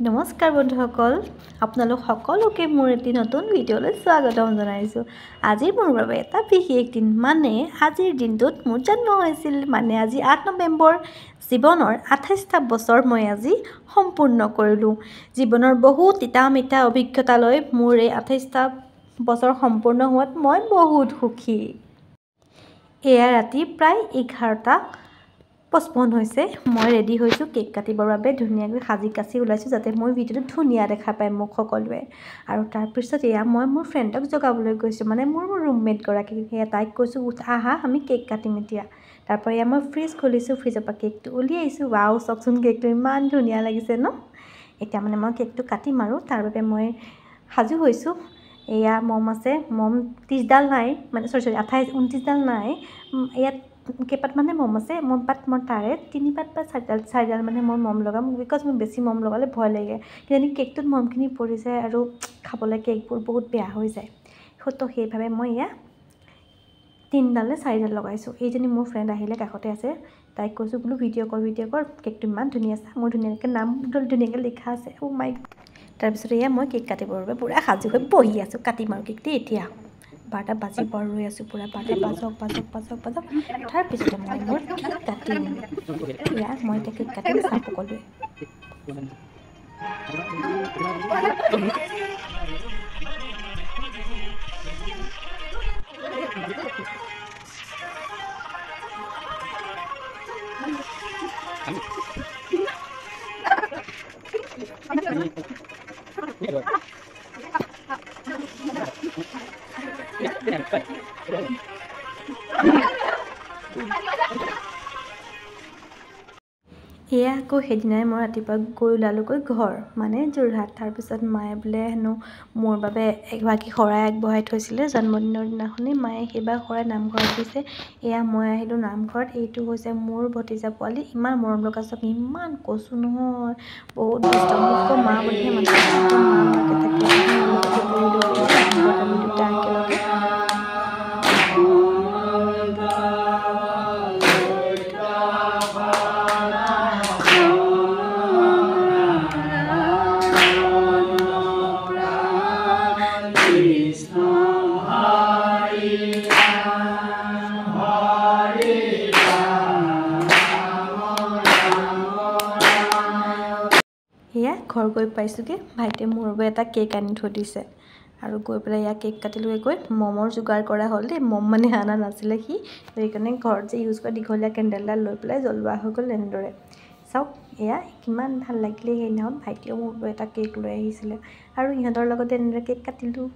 নমস্কাৰ বন্ধুসকল, আপোনালোক সকলোকে মোৰ এটি নতুন ভিডিঅ'লৈ স্বাগতম জনাইছোঁ। আজি মোৰ বাবে এটা বিশেষ দিন, মানে আজিৰ দিনটোত মোৰ জন্ম হৈছিল। মানে আজি 8 নৱেম্বৰ। জীৱনৰ 28টা বছৰ মই আজি সম্পূৰ্ণ কৰিলোঁ। জীৱনৰ বহু তিতা মিঠা অভিজ্ঞতা লৈ মোৰ এই 28টা বছৰ সম্পূৰ্ণ হোৱাত মই বহুত সুখী। এয়া ৰাতি প্ৰায় 11:55 হৈছে। মই ৰেডি হৈছোঁ কেক কাটিবৰ বাবে। ধুনীয়াকৈ সাজি কাচি ওলাইছোঁ যাতে মই ভিডিঅ'টো ধুনীয়া দেখা পায় মোক সকলোৱে। আৰু তাৰপিছত এয়া মই মোৰ ফ্ৰেণ্ডক জগাবলৈ গৈছোঁ, মানে মোৰ ৰুমমেটগৰাকীক। সেয়া তাইক কৈছোঁ, উঠ আহা, আমি কেক কাটিম এতিয়া। তাৰপৰা এয়া মই ফ্ৰিজ খুলিছোঁ, ফ্ৰিজৰ পৰা কেকটো উলিয়াইছোঁ। ৱাও, চাওকচোন কেকটো ইমান ধুনীয়া লাগিছে ন। এতিয়া মানে মই কেকটো কাটিম আৰু তাৰ বাবে মই সাজু হৈছোঁ। এয়া মম আছে, মম 30ডাল নাই, মানে চৰি 29ডাল নাই। ইয়াত কেইপাত মানে মম আছে, মই তাৰে 3 পাত বা 4ডাল মানে মই মম লগাম, বিকজ মই বেছি মম লগালে ভয় লাগে। কিজানি কেকটোত মমখিনি পৰি যায় আৰু খাবলৈ কেকবোৰ বহুত বেয়া হৈ যায়। তো সেইভাৱে মই এয়া 3ডাল নে 4ডাল লগাইছোঁ। এইজনী মোৰ ফ্ৰেণ্ড আহিলে, কাষতে আছে। তাইক কৈছোঁ বোলো ভিডিঅ' কৰ, কেকটো ইমান ধুনীয়া আছে। মোৰ ধুনীয়াকৈ নাম ধুনীয়াকৈ লিখা আছে। অ' মাই। তাৰপিছত এয়া মই কেক কাটিবৰ বাবে পূৰা সাজু হৈ বহি আছোঁ। কাটিম আৰু কেকটো এতিয়া। 12টা বাজিব আৰু ৰৈ আছোঁ পূৰা। 12টা বাজক। তাৰপিছতে মই মোৰ কেক কাটিম। এয়া মই এতিয়া কেক কাটিম, চাওক সকলোৱে। এয়া আকৌ সেইদিনাই মই ৰাতিপুৱা গৈ ওলালোগৈ ঘৰ, মানে যোৰহাট। তাৰপিছত মায়ে বোলে হেনো মোৰ বাবে এগৰাকী শৰাই আগবঢ়াই থৈছিলে জন্মদিনৰ দিনাখনেই। মায়ে সেইবাৰ শৰাই নামঘৰত দিছে। এয়া মই আহিলোঁ নামঘৰত। এইটো হৈছে মোৰ ভতিজা পোৱালি, ইমান মৰম লগা, চব ইমান কচু নহয়, বহুত দুষ্ট। মোতকৈ মা বুলিহে মাতে, মাকে থাকে। নামঘৰত আমি দুটা একেলগে। এয়া ঘৰ গৈ পাইছোঁগৈ। ভাইটিয়ে মোৰ বাবে এটা কেক আনি থৈ দিছে আৰু গৈ পেলাই এয়া কেক কাটিলোগৈ। গৈ মমৰ যোগাৰ কৰা হ'ল দেই। মম মানে অনা নাছিলে সি, সেইকাৰণে ঘৰত যে ইউজ কৰা দীঘলীয়া কেণ্ডেলডাল লৈ পেলাই জ্বলোৱা হৈ গ'ল এনেদৰে। চাওক এয়া কিমান ভাল লাগিলে। সেইদিনাখন ভাইটিয়েও মোৰ বাবে এটা কেক লৈ আহিছিলে আৰু ইহঁতৰ লগতে এনেদৰে কেক কাটিলোঁ।